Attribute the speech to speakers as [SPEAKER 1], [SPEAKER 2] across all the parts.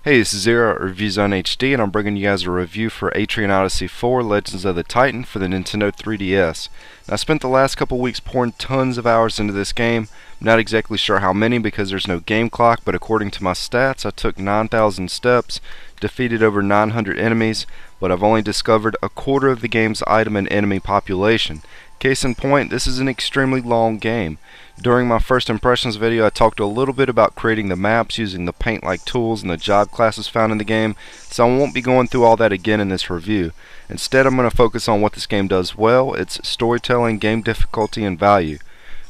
[SPEAKER 1] Hey, this is Zero at ReviewZoneHD, and I'm bringing you guys a review for Etrian Odyssey 4 Legends of the Titan for the Nintendo 3DS. Now, I spent the last couple weeks pouring tons of hours into this game. I'm not exactly sure how many because there's no game clock, but according to my stats, I took 9,000 steps, defeated over 900 enemies, but I've only discovered a quarter of the game's item and enemy population. Case in point, this is an extremely long game. During my first impressions video, I talked a little bit about creating the maps using the paint-like tools and the job classes found in the game, so I won't be going through all that again in this review. Instead, I'm going to focus on what this game does well: its storytelling, game difficulty, and value.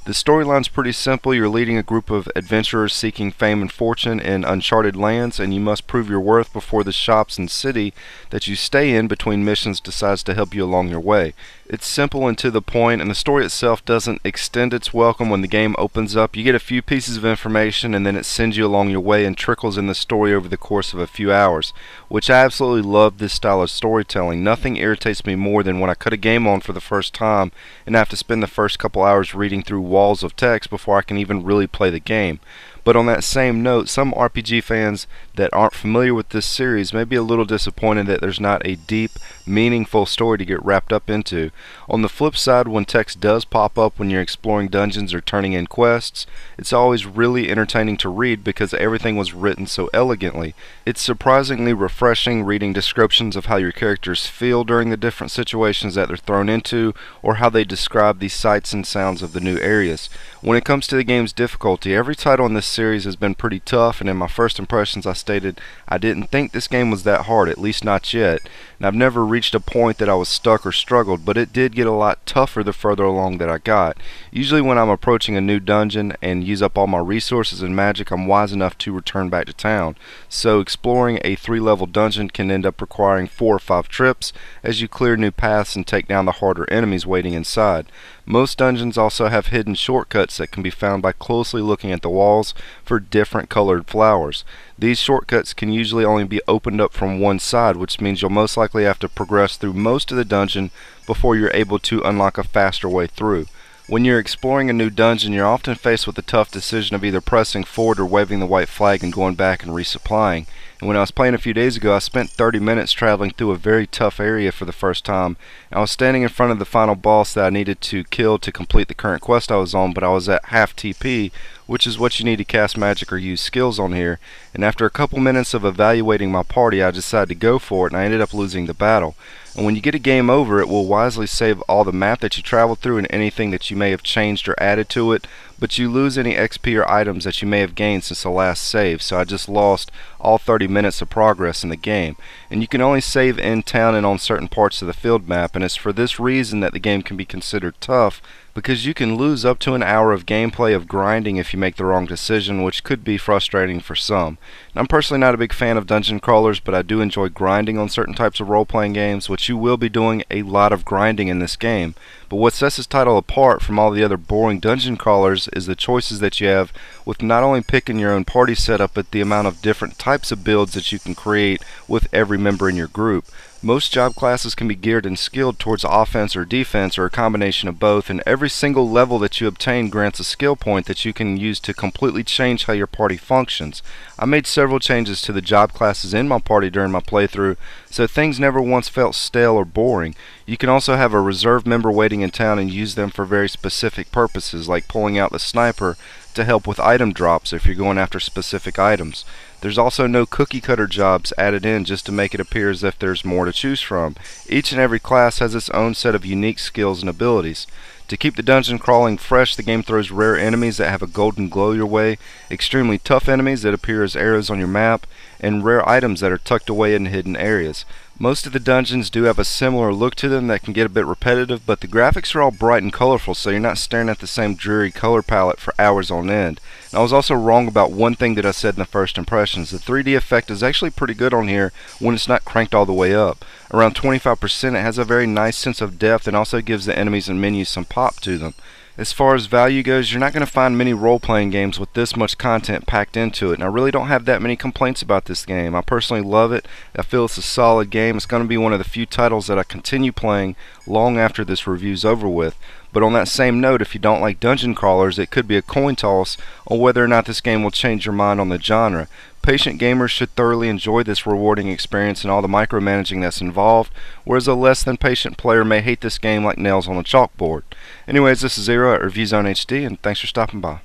[SPEAKER 1] The storyline's pretty simple. You're leading a group of adventurers seeking fame and fortune in uncharted lands, and you must prove your worth before the shops and city that you stay in between missions decides to help you along your way. It's simple and to the point, and the story itself doesn't extend its welcome. When the game opens up, you get a few pieces of information, and then it sends you along your way and trickles in the story over the course of a few hours, which I absolutely love this style of storytelling. Nothing irritates me more than when I cut a game on for the first time and I have to spend the first couple hours reading through walls of text before I can even really play the game. But on that same note, some RPG fans that aren't familiar with this series may be a little disappointed that there's not a deep, meaningful story to get wrapped up into. On the flip side, when text does pop up when you're exploring dungeons or turning in quests, it's always really entertaining to read because everything was written so elegantly. It's surprisingly refreshing reading descriptions of how your characters feel during the different situations that they're thrown into, or how they describe the sights and sounds of the new areas. When it comes to the game's difficulty, every title in this series has been pretty tough, and in my first impressions I stated I didn't think this game was that hard, at least not yet, and I've never reached a point that I was stuck or struggled, but it did get a lot tougher the further along that I got. Usually when I'm approaching a new dungeon and use up all my resources and magic, I'm wise enough to return back to town, so exploring a 3-level dungeon can end up requiring 4 or 5 trips as you clear new paths and take down the harder enemies waiting inside. Most dungeons also have hidden shortcuts that can be found by closely looking at the walls for different colored flowers. These shortcuts can usually only be opened up from one side, which means you'll most likely have to progress through most of the dungeon before you're able to unlock a faster way through. When you're exploring a new dungeon, you're often faced with the tough decision of either pressing forward or waving the white flag and going back and resupplying. And when I was playing a few days ago, I spent 30 minutes traveling through a very tough area for the first time. I was standing in front of the final boss that I needed to kill to complete the current quest I was on, but I was at half TP, which is what you need to cast magic or use skills on here. And after a couple minutes of evaluating my party, I decided to go for it, and I ended up losing the battle. And when you get a game over, it will wisely save all the map that you traveled through and anything that you may have changed or added to it, but you lose any XP or items that you may have gained since the last save, so I just lost all 30 minutes of progress in the game. And you can only save in town and on certain parts of the field map, and it's for this reason that the game can be considered tough, because you can lose up to an hour of gameplay of grinding if you make the wrong decision, which could be frustrating for some. And I'm personally not a big fan of dungeon crawlers, but I do enjoy grinding on certain types of role-playing games, which you will be doing a lot of grinding in this game. But what sets this title apart from all the other boring dungeon crawlers is the choices that you have with not only picking your own party setup, but the amount of different types of builds that you can create with every member in your group. Most job classes can be geared and skilled towards offense or defense, or a combination of both, and every single level that you obtain grants a skill point that you can use to completely change how your party functions. I made several changes to the job classes in my party during my playthrough, so things never once felt stale or boring. You can also have a reserve member waiting in town and use them for very specific purposes, like pulling out the sniper to help with item drops if you're going after specific items. There's also no cookie cutter jobs added in just to make it appear as if there's more to choose from. Each and every class has its own set of unique skills and abilities. To keep the dungeon crawling fresh, the game throws rare enemies that have a golden glow your way, extremely tough enemies that appear as arrows on your map, and rare items that are tucked away in hidden areas. Most of the dungeons do have a similar look to them that can get a bit repetitive, but the graphics are all bright and colorful, so you're not staring at the same dreary color palette for hours on end. And I was also wrong about one thing that I said in the first impressions. The 3D effect is actually pretty good on here when it's not cranked all the way up. Around 25%, it has a very nice sense of depth and also gives the enemies and menus some pop to them. As far as value goes, you're not going to find many role-playing games with this much content packed into it, and I really don't have that many complaints about this game. I personally love it. I feel it's a solid game. It's going to be one of the few titles that I continue playing long after this review's over with. But on that same note, if you don't like dungeon crawlers, it could be a coin toss on whether or not this game will change your mind on the genre. Patient gamers should thoroughly enjoy this rewarding experience and all the micromanaging that's involved, whereas a less than patient player may hate this game like nails on a chalkboard. Anyways, this is Zero at ReviewZoneHD, and thanks for stopping by.